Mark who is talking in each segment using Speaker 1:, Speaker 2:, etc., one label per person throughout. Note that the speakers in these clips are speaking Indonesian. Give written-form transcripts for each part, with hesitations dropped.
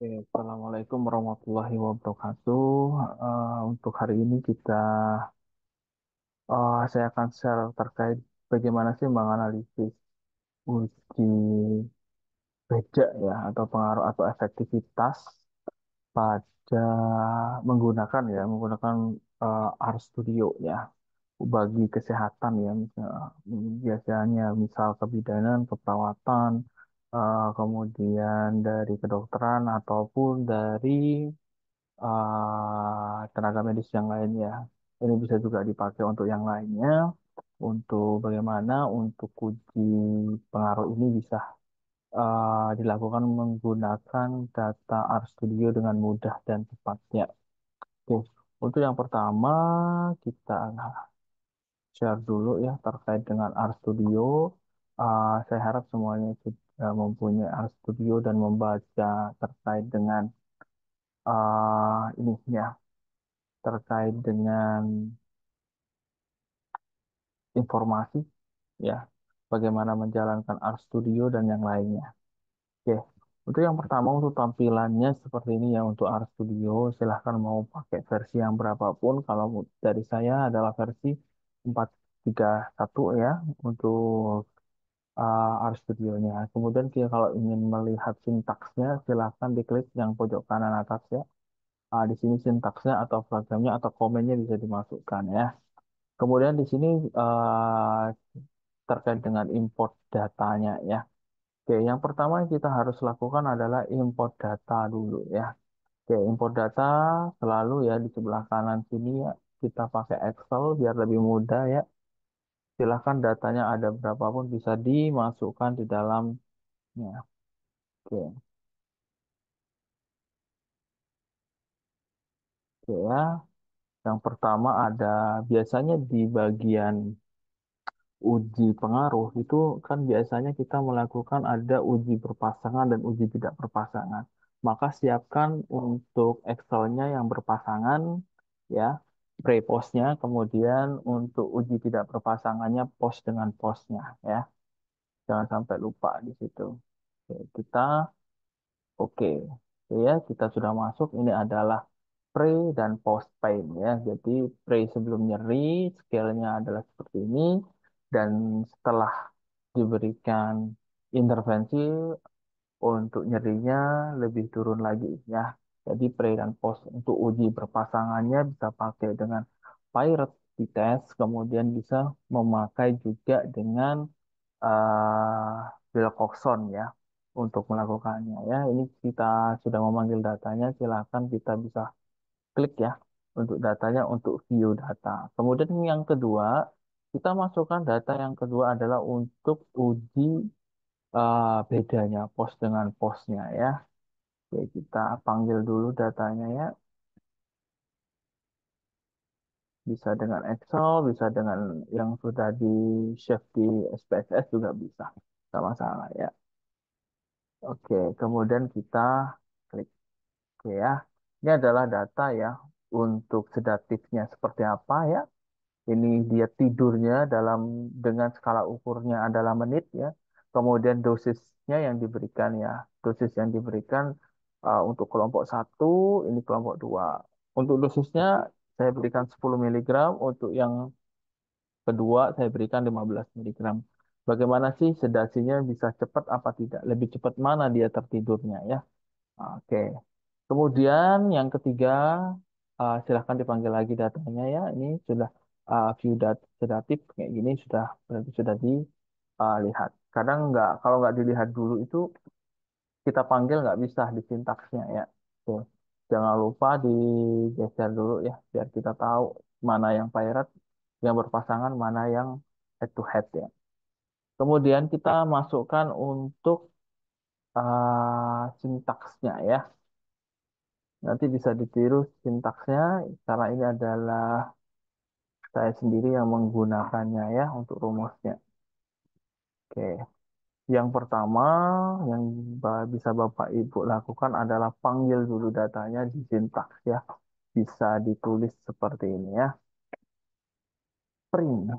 Speaker 1: Oke, Assalamualaikum warahmatullahi wabarakatuh. Untuk hari ini saya akan share terkait bagaimana sih menganalisis uji beda ya atau pengaruh atau efektivitas pada menggunakan RStudio ya bagi kesehatan ya biasanya misal kebidanan, keperawatan, kemudian dari kedokteran ataupun dari tenaga medis yang lainnya. Ini bisa juga dipakai untuk yang lainnya, untuk bagaimana untuk uji pengaruh ini bisa dilakukan menggunakan data RStudio dengan mudah dan cepatnya. Oke, untuk yang pertama kita share dulu ya terkait dengan RStudio. Saya harap semuanya sudah mempunyai RStudio dan membaca terkait dengan ini ya terkait dengan informasi ya bagaimana menjalankan art studio dan yang lainnya. Oke, untuk yang pertama untuk tampilannya seperti ini ya untuk art studio silahkan mau pakai versi yang berapapun. Kalau dari saya adalah versi 431 ya untuk art studionya. Kemudian kalau ingin melihat sintaksnya silahkan diklik yang pojok kanan atas ya. Di sini sintaksnya atau programnya atau komennya bisa dimasukkan ya. Kemudian di sini terkait dengan import datanya ya. Oke, yang pertama yang kita harus lakukan adalah import data dulu ya. Oke, import data selalu ya di sebelah kanan sini ya. Kita pakai Excel biar lebih mudah ya. Silahkan datanya ada berapapun bisa dimasukkan di dalamnya. Oke, oke ya. Yang pertama ada biasanya di bagian uji pengaruh itu kan biasanya kita melakukan ada uji berpasangan dan uji tidak berpasangan. Maka siapkan untuk Excel-nya yang berpasangan ya, pre-postnya, kemudian untuk uji tidak berpasangannya post dengan postnya ya. Jangan sampai lupa di situ. Oke, oke. Oke ya, kita sudah masuk. Ini adalah pre dan post pain ya. Jadi pre sebelum nyeri, scale-nya adalah seperti ini. Dan setelah diberikan intervensi untuk nyerinya lebih turun lagi ya. Jadi pre dan post untuk uji berpasangannya bisa pakai dengan Pirate test, kemudian bisa memakai juga dengan Wilcoxon ya untuk melakukannya ya. Ini kita sudah memanggil datanya, silakan kita bisa klik ya untuk datanya untuk view data. Kemudian yang kedua, kita masukkan data yang kedua adalah untuk uji bedanya pos dengan posnya ya. Oke, kita panggil dulu datanya ya. Bisa dengan Excel, bisa dengan yang sudah di save di SPSS juga bisa. Tidak masalah ya. Oke, kemudian kita klik. Oke ya. Ini adalah data ya untuk sedatifnya seperti apa ya. Ini dia tidurnya dalam dengan skala ukurnya adalah menit ya. Kemudian dosisnya yang diberikan ya. Dosis yang diberikan untuk kelompok satu, ini kelompok dua. Untuk dosisnya saya berikan 10 miligram, untuk yang kedua saya berikan 15 miligram. Bagaimana sih sedasinya bisa cepat apa tidak? Lebih cepat mana dia tertidurnya ya? Oke. Kemudian yang ketiga, silahkan dipanggil lagi datanya ya. Ini sudah view sedatif kayak gini sudah berarti sudah dilihat. Kadang nggak kalau nggak dilihat dulu itu kita panggil nggak bisa di sintaksnya ya. Oke. Jangan lupa digeser dulu ya biar kita tahu mana yang pirate, yang berpasangan, mana yang head to head ya. Kemudian kita masukkan untuk sintaksnya ya. Nanti bisa ditiru sintaksnya karena ini adalah saya sendiri yang menggunakannya ya untuk rumusnya. Oke. Yang pertama yang bisa Bapak Ibu lakukan adalah panggil dulu datanya di sintaks ya. Bisa ditulis seperti ini ya. Print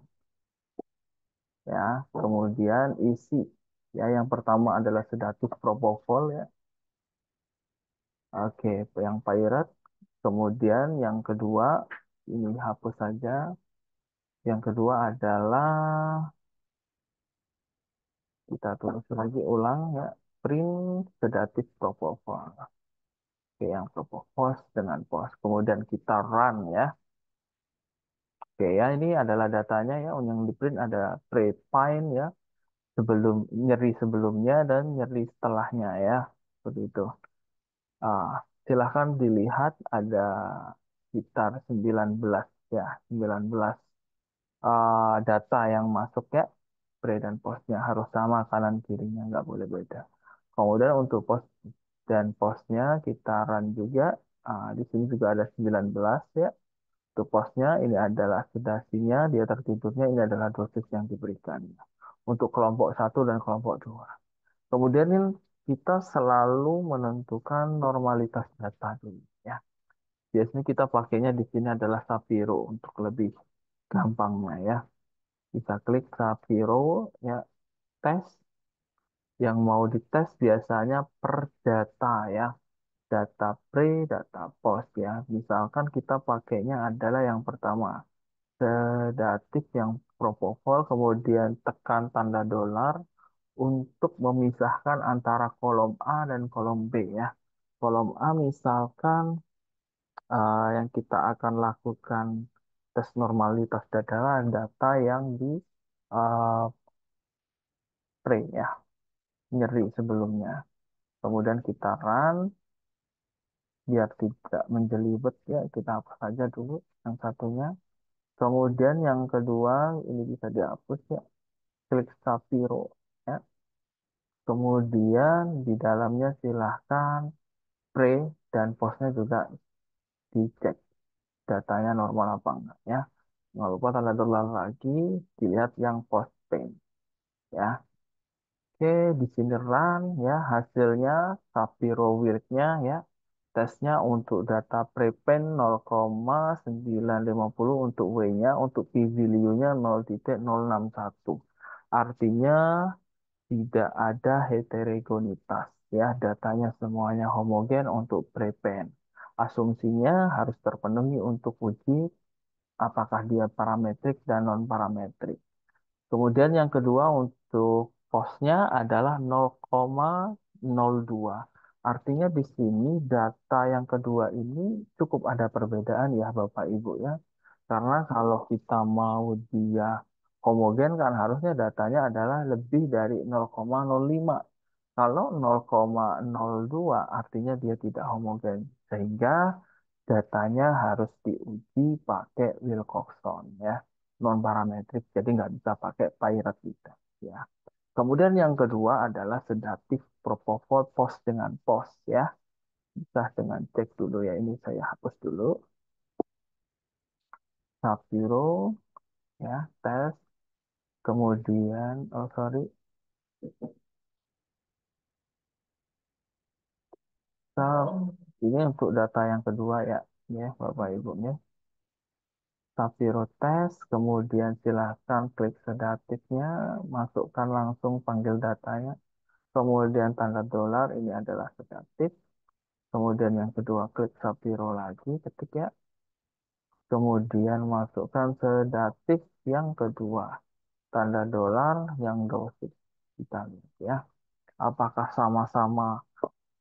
Speaker 1: ya. Kemudian isi ya. Yang pertama adalah sedatus propofol ya. Oke, yang pirate. Kemudian yang kedua, ini hapus saja. Yang kedua adalah, kita tulis lagi ulang ya, print sedatif propofol. Oke, yang propofol dengan post. Kemudian kita run ya. Oke ya, ini adalah datanya ya. Yang di print ada prepine ya. Sebelum nyeri sebelumnya dan nyeri setelahnya ya. Seperti itu. Ah, silahkan dilihat ada sekitar 19 ya, 19 data yang masuk ya. Pre dan postnya harus sama kanan kirinya, nggak boleh beda. Kemudian untuk post dan postnya kita run juga. Di sini juga ada 19 ya. Untuk postnya ini adalah sedasinya, dia tertidurnya, ini adalah dosis yang diberikan. Untuk kelompok satu dan kelompok dua. Kemudian ini kita selalu menentukan normalitas data dulu ya. Biasanya kita pakainya di sini adalah Sapiro untuk lebih gampangnya ya. Bisa klik Sapiro ya, tes. Yang mau dites biasanya per data ya. Data pre, data post ya. Misalkan kita pakainya adalah yang pertama. Sedatif yang propofol, kemudian tekan tanda dolar untuk memisahkan antara kolom A dan kolom B ya. Kolom A misalkan yang kita akan lakukan tes normalitas adalah data yang di uh, pre ya, nyeri sebelumnya. Kemudian kita run biar tidak menjelibet ya, kita hapus saja dulu yang satunya. Kemudian yang kedua ini bisa dihapus ya, klik Sapiro ya. Kemudian di dalamnya silahkan pre dan postnya juga dicek datanya normal apa enggak ya. Nggak lupa tanda dolar lagi, dilihat yang post paint ya. Oke, di sini run ya, hasilnya Sapiro Wirt-nya ya. Tesnya untuk data prepen 0,950 untuk W-nya, untuk p-value-nya 0,061. Artinya tidak ada heterogenitas ya, datanya semuanya homogen untuk prepen. Asumsinya harus terpenuhi untuk uji apakah dia parametrik dan non parametrik. Kemudian yang kedua untuk posnya adalah 0,02. Artinya di sini data yang kedua ini cukup ada perbedaan ya Bapak Ibu ya. Karena kalau kita mau dia homogen kan harusnya datanya adalah lebih dari 0,05. Kalau 0,02 artinya dia tidak homogen. Sehingga datanya harus diuji pakai Wilcoxon ya, non parametrik, jadi nggak bisa pakai Pirate kita ya. Kemudian yang kedua adalah sedatif propofol post dengan post ya, bisa dengan cek dulu ya, ini saya hapus dulu. Sapiro ya, tes. Kemudian oh sorry, ini untuk data yang kedua ya, ya Bapak Ibu ya. Sapiro tes, kemudian silahkan klik sedatifnya, masukkan langsung panggil datanya. Kemudian tanda dolar ini adalah sedatif. Kemudian yang kedua klik Sapiro lagi, ketik ya. Kemudian masukkan sedatif yang kedua. Tanda dolar yang dosis. Kita lihat ya. Apakah sama-sama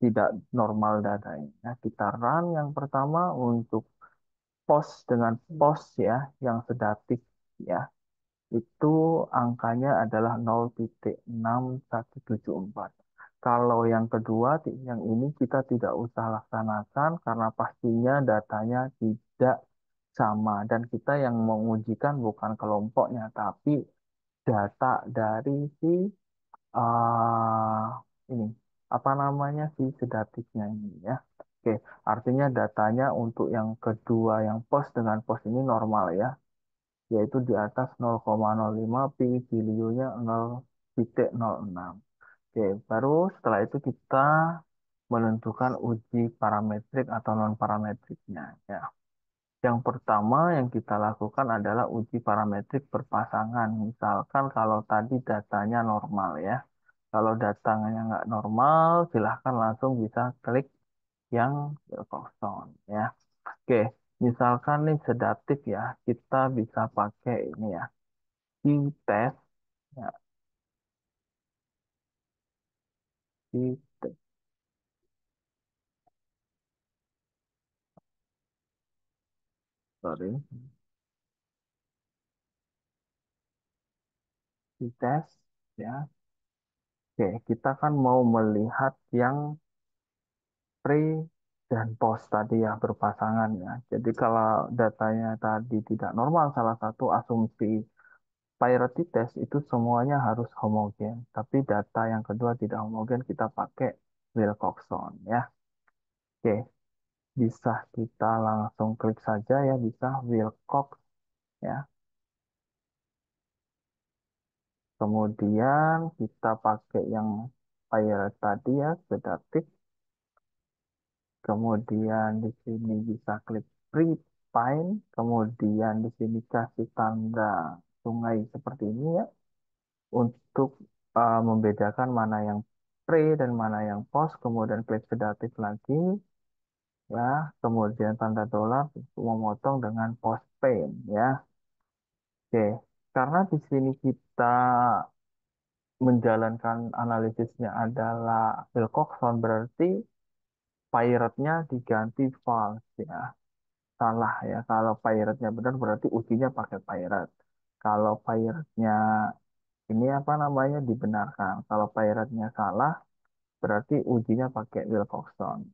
Speaker 1: tidak normal datanya. Nah, kita run yang pertama untuk post dengan post ya, yang sedatif ya. Itu angkanya adalah 0,6174. Kalau yang kedua, yang ini kita tidak usah laksanakan karena pastinya datanya tidak sama. Dan kita yang mengujikan bukan kelompoknya, tapi data dari si ini, apa namanya, si sedatifnya ini ya. Oke, artinya datanya untuk yang kedua, yang post dengan post ini normal ya, yaitu di atas 0,05 pi value-nya 0,06. Oke, baru setelah itu kita menentukan uji parametrik atau non parametriknya ya. Yang pertama yang kita lakukan adalah uji parametrik berpasangan. Misalkan kalau tadi datanya normal ya. Kalau datanya nggak normal, silahkan langsung bisa klik yang Wilcoxon ya. Oke, misalkan nih sedatif ya, kita bisa pakai ini ya, T-test ya, T-test, sorry, T-test ya. Oke, kita kan mau melihat yang pre dan post tadi ya berpasangan ya. Jadi kalau datanya tadi tidak normal, salah satu asumsi priority test itu semuanya harus homogen. Tapi data yang kedua tidak homogen, kita pakai Wilcoxon ya. Oke, bisa kita langsung klik saja ya, bisa Wilcox ya. Kemudian kita pakai yang priority tadi ya, sedatif. Kemudian di sini bisa klik prepine. Kemudian di sini kasih tanda sungai seperti ini ya. Untuk membedakan mana yang pre dan mana yang post. Kemudian klik sedatif lagi ya. Kemudian tanda dolar untuk memotong dengan post paint ya. Oke. Karena di sini kita menjalankan analisisnya adalah Wilcoxon berarti pirate-nya diganti false ya. Salah ya. Kalau pirate-nya benar berarti ujinya pakai pirate. Kalau pirate-nya ini apa namanya dibenarkan. Kalau pirate-nya salah berarti ujinya pakai Wilcoxon.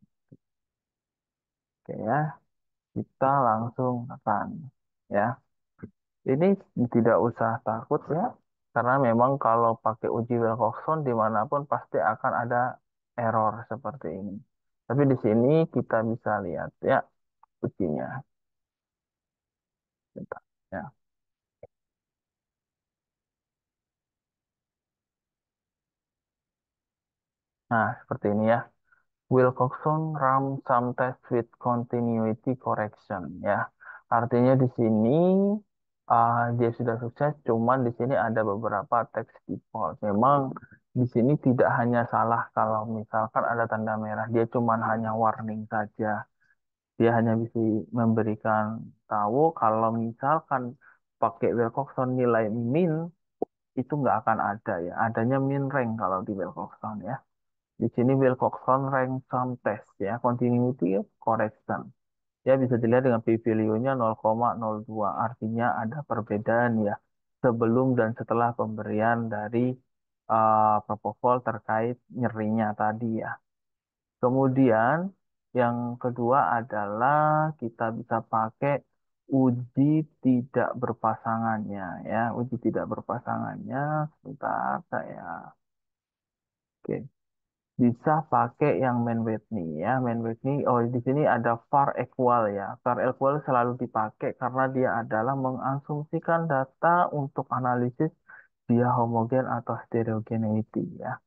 Speaker 1: Oke ya, kita langsung akan ya. Ini tidak usah takut ya. Karena memang kalau pakai uji Wilcoxon dimanapun pasti akan ada error seperti ini. Tapi di sini kita bisa lihat ya ujinya. Bentar, ya. Nah, seperti ini ya. Wilcoxon run some test with continuity correction ya. Artinya di sini dia sudah sukses, cuman di sini ada beberapa teks default. Memang di sini tidak hanya salah kalau misalkan ada tanda merah, dia cuman hanya warning saja. Dia hanya bisa memberikan tahu kalau misalkan pakai Wilcoxon nilai min itu nggak akan ada ya. Adanya min rank kalau di Wilcoxon ya. Di sini Wilcoxon rank sum test ya, continuity correction. Ya bisa dilihat dengan p-value-nya 0,02. Artinya ada perbedaan ya sebelum dan setelah pemberian dari propofol terkait nyerinya tadi ya. Kemudian yang kedua adalah kita bisa pakai uji tidak berpasangannya ya, uji tidak berpasangannya. Sebentar saya. Oke. Bisa pakai yang main Whitney ya. Main Whitney, oh di sini ada var equal ya. Var equal selalu dipakai karena dia adalah mengasumsikan data untuk analisis dia homogen atau heterogeneity ya.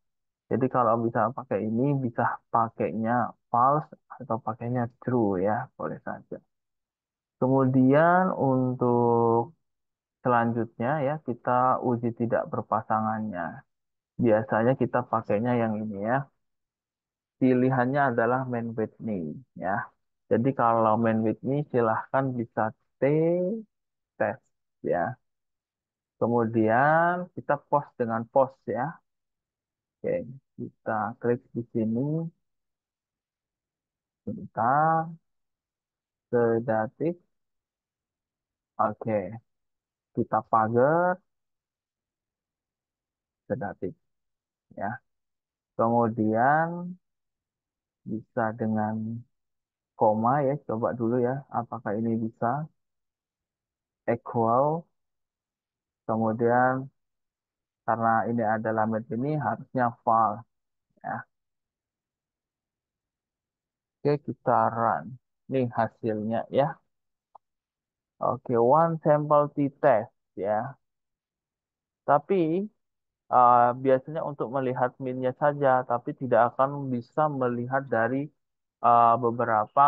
Speaker 1: Jadi kalau bisa pakai ini, bisa pakainya false atau pakainya true ya, boleh saja. Kemudian untuk selanjutnya ya, kita uji tidak berpasangannya. Biasanya kita pakainya yang ini ya. Pilihannya adalah main with me ya. Jadi kalau main with me silahkan bisa T test ya. Kemudian kita post dengan post ya. Oke, kita klik di sini, sebentar, sedatif. Oke, kita pagar sedatif ya. Kemudian bisa dengan koma ya. Coba dulu ya, apakah ini bisa equal. Kemudian karena ini adalah main ini harusnya val ya. Oke, kita run. Ini hasilnya ya. Oke, one sample t-test ya. Tapi biasanya untuk melihat minnya saja, tapi tidak akan bisa melihat dari beberapa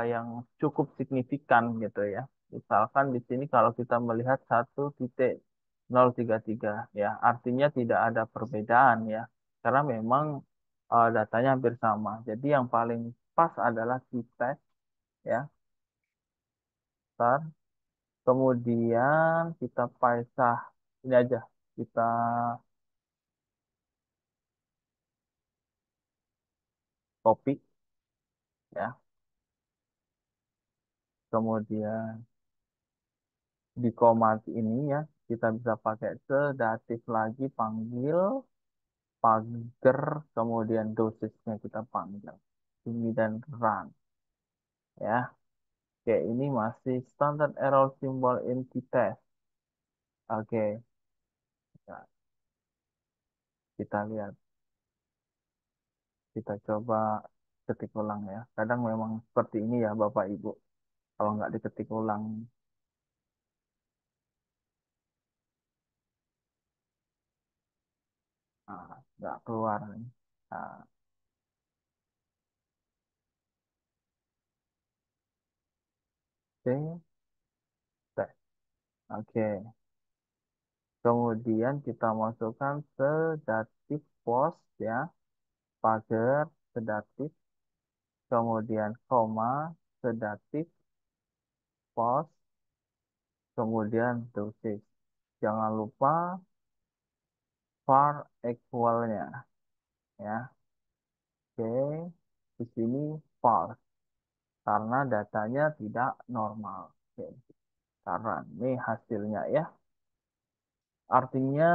Speaker 1: yang cukup signifikan gitu ya. Misalkan di sini kalau kita melihat 1,033 ya, artinya tidak ada perbedaan ya. Karena memang datanya hampir sama. Jadi yang paling pas adalah t-test ya. Ntar, kemudian kita pisah ini aja. Kita copy ya. Kemudian di command ini ya, kita bisa pakai sedatif lagi panggil pagar, kemudian dosisnya kita panggil. Ini dan run ya. Oke, ini masih standard error symbol in t-test. Oke, nah, kita lihat, kita coba ketik ulang ya. Kadang memang seperti ini ya Bapak Ibu. Kalau nggak diketik ulang, nggak keluar nih. Nah, oke, tes. Oke, kemudian kita masukkan sedatif post ya, pagar sedatif, kemudian koma sedatif post, kemudian dosis. Jangan lupa var equalnya ya. Oke, di sini false karena datanya tidak normal. Oke, karena ini hasilnya ya. Artinya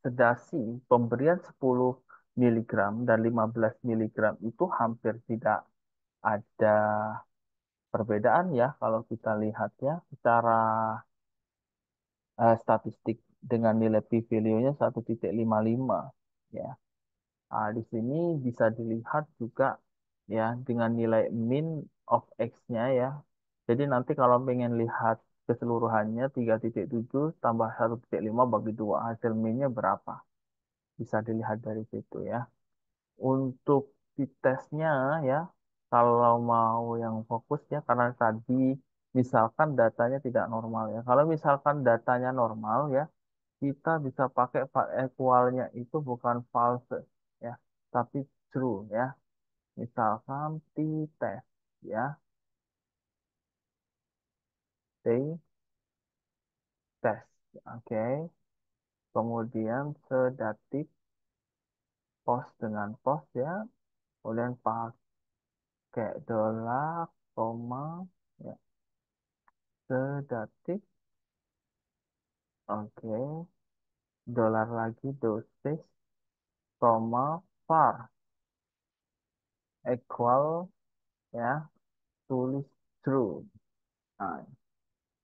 Speaker 1: sedasi pemberian 10 miligram dan 15 miligram itu hampir tidak ada perbedaan ya kalau kita lihat ya secara statistik dengan nilai p-value-nya 1,55 ya. Di sini bisa dilihat juga ya dengan nilai min of x-nya ya. Jadi nanti kalau pengen lihat keseluruhannya 3,7 tambah 1,5 bagi 2 hasil minnya berapa? Bisa dilihat dari situ ya. Untuk di tesnya ya, kalau mau yang fokus ya karena tadi misalkan datanya tidak normal ya. Kalau misalkan datanya normal ya, kita bisa pakai equalnya itu bukan false ya, tapi true ya. Misalkan t-test ya, t-test. Oke. Kemudian sedatif post dengan post ya. Kemudian pakai dolar, koma, ya. Sedatif, oke. Dolar lagi dosis, koma, var, equal, ya. Tulis true. Nah,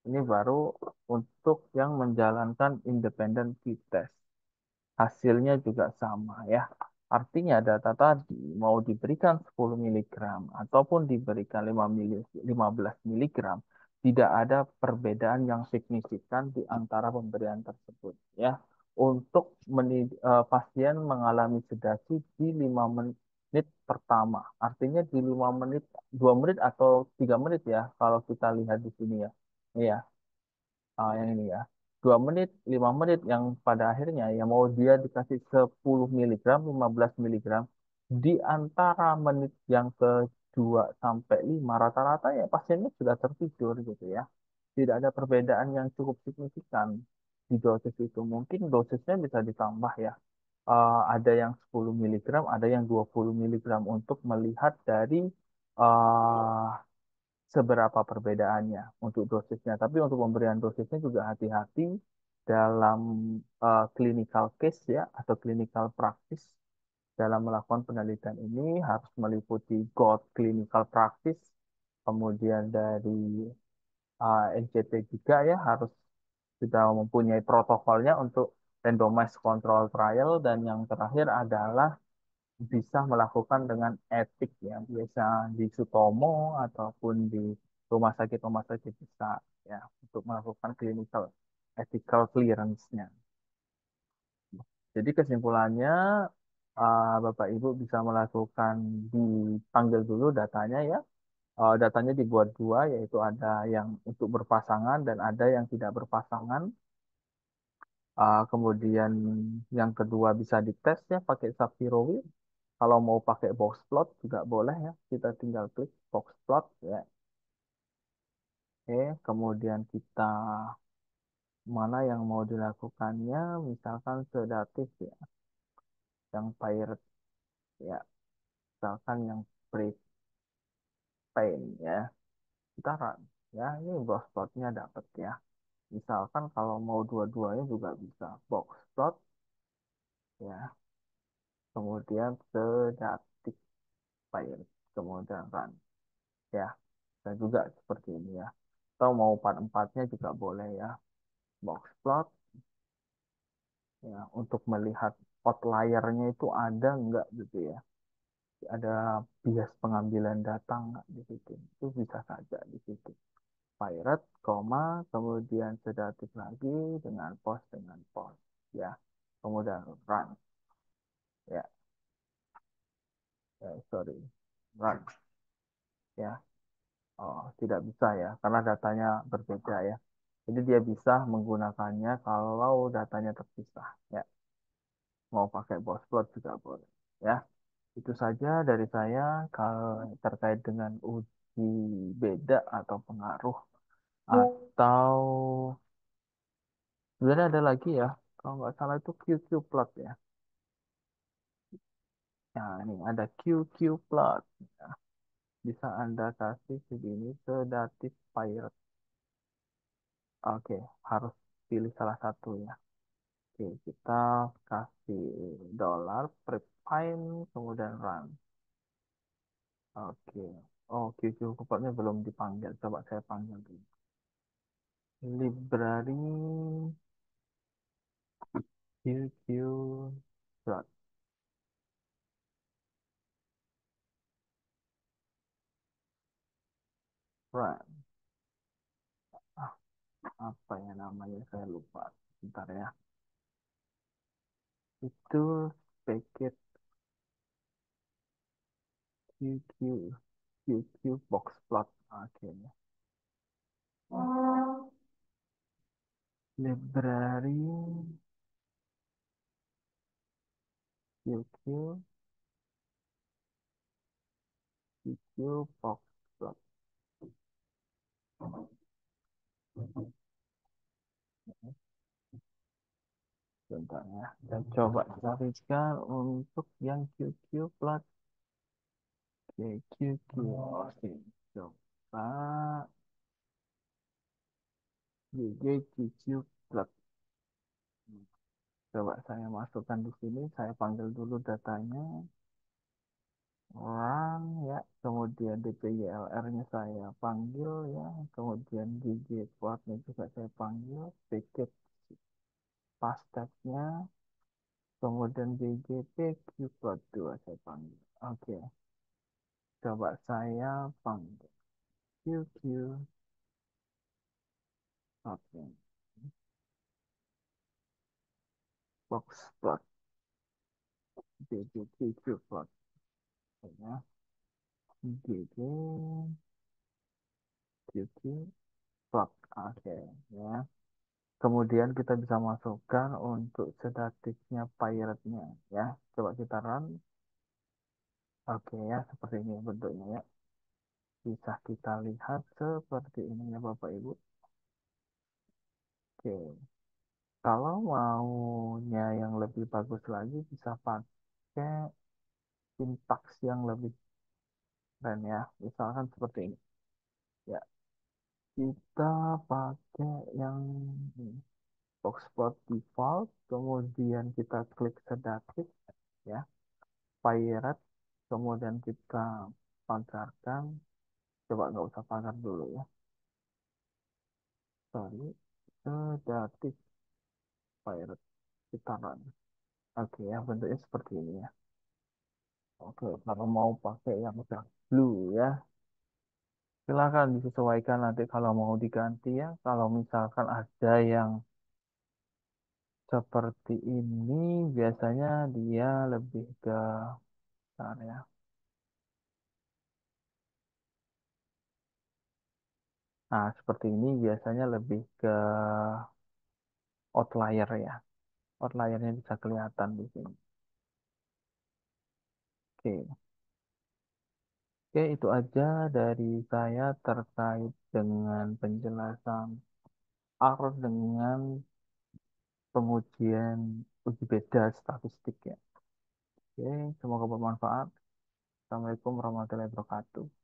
Speaker 1: ini baru untuk yang menjalankan independent t-test. Hasilnya juga sama ya. Artinya data tadi mau diberikan 10 miligram ataupun diberikan 15 miligram, tidak ada perbedaan yang signifikan di antara pemberian tersebut ya. Untuk pasien mengalami sedasi di 5 menit pertama. Artinya di 5 menit, 2 menit atau 3 menit ya kalau kita lihat di sini ya. Iya. Yang ini ya. 2 menit, 5 menit yang pada akhirnya ya mau dia dikasih 10 miligram, 15 miligram di antara menit yang ke-2 sampai 5 rata-rata ya pasiennya sudah tertidur gitu ya. Tidak ada perbedaan yang cukup signifikan di dosis itu. Mungkin dosisnya bisa ditambah ya. Ada yang 10 miligram, ada yang 20 miligram untuk melihat dari eh, seberapa perbedaannya untuk dosisnya. Tapi untuk pemberian dosisnya juga hati-hati dalam clinical case ya atau clinical practice dalam melakukan penelitian ini harus meliputi GOT clinical practice, kemudian dari NCT juga ya harus sudah mempunyai protokolnya untuk randomized control trial dan yang terakhir adalah bisa melakukan dengan etik ya biasa di Sutomo ataupun di rumah sakit bisa ya untuk melakukan clinical ethical clearance-nya. Jadi kesimpulannya Bapak Ibu bisa melakukan dipanggil dulu datanya ya. Datanya dibuat dua yaitu ada yang untuk berpasangan dan ada yang tidak berpasangan. Kemudian yang kedua bisa dites ya pakai Sapphire Wheel. Kalau mau pakai box plot juga boleh ya. Kita tinggal klik box plot ya. Oke, kemudian kita mana yang mau dilakukannya, misalkan sedatif ya, yang pirate ya, misalkan yang break pain ya, kita run ya, ini box plotnya dapat ya. Misalkan kalau mau dua-duanya juga bisa box plot ya, kemudian sedatif pirate, kemudian run ya, dan juga seperti ini ya. Atau mau part 4-nya juga boleh ya, box plot ya, untuk melihat outlier-nya itu ada nggak gitu ya. Ada bias pengambilan data nggak di situ. Itu bisa saja di situ. Pirate, koma, kemudian sedatif lagi dengan post ya. Kemudian run ya, sorry, run ya. Oh, tidak bisa ya, karena datanya berbeda ya. Jadi dia bisa menggunakannya kalau datanya terpisah ya. Mau pakai box plot juga boleh ya. Itu saja dari saya kalau terkait dengan uji beda atau pengaruh atau sebenarnya ada lagi ya. Kalau nggak salah itu QQ plot ya. Nah, ini ada QQ plot. Ya, bisa Anda kasih segini sedatif pirate. Oke, harus pilih salah satu ya. Oke, kita kasih dolar prepine kemudian run. Oke. Oh, QQ plotnya belum dipanggil. Coba saya panggil dulu. Library QQ plot. Run. Ah, apa ya namanya? Saya lupa. Bentar ya. Itu packet QQ. QQ box plot. Oke. Library QQ. QQ box plot. Bentar ya. Kita coba carikan untuk yang QQ plot. Oke, QQ. Oke. Coba. GGQQ plot. Coba saya masukkan di sini, saya panggil dulu datanya, orang ya, kemudian DPYLR-nya saya panggil ya, kemudian GG portnya juga saya panggil, packet pastetnya, kemudian GGPQ port 2 saya panggil. Oke, coba saya panggil QQ. Oke, box plot GGPQ plot ya, GGQQ plot. Oke ya. Kemudian kita bisa masukkan untuk sedatifnya pirate-nya ya. Coba kita run. Oke ya, seperti ini bentuknya ya. Bisa kita lihat seperti ini ya Bapak Ibu. Oke. Kalau maunya yang lebih bagus lagi bisa pakai sintaks yang lebih keren ya. Misalkan seperti ini. Ya, kita pakai yang boxplot default, kemudian kita klik sedatif ya. Pirate, kemudian kita pagarkan. Coba nggak usah pagar dulu ya. Sorry, sedatif pirate kita run. Oke ya, bentuknya seperti ini ya. Oke, kalau mau pakai yang udah blue ya, silakan disesuaikan nanti kalau mau diganti ya. Kalau misalkan ada yang seperti ini, biasanya dia lebih ke bentar ya. Nah, seperti ini biasanya lebih ke outlier ya. Outliernya bisa kelihatan di sini. Oke. Oke, itu aja dari saya terkait dengan penjelasan R dengan pengujian uji beda statistik ya. Oke, semoga bermanfaat. Assalamualaikum warahmatullahi wabarakatuh.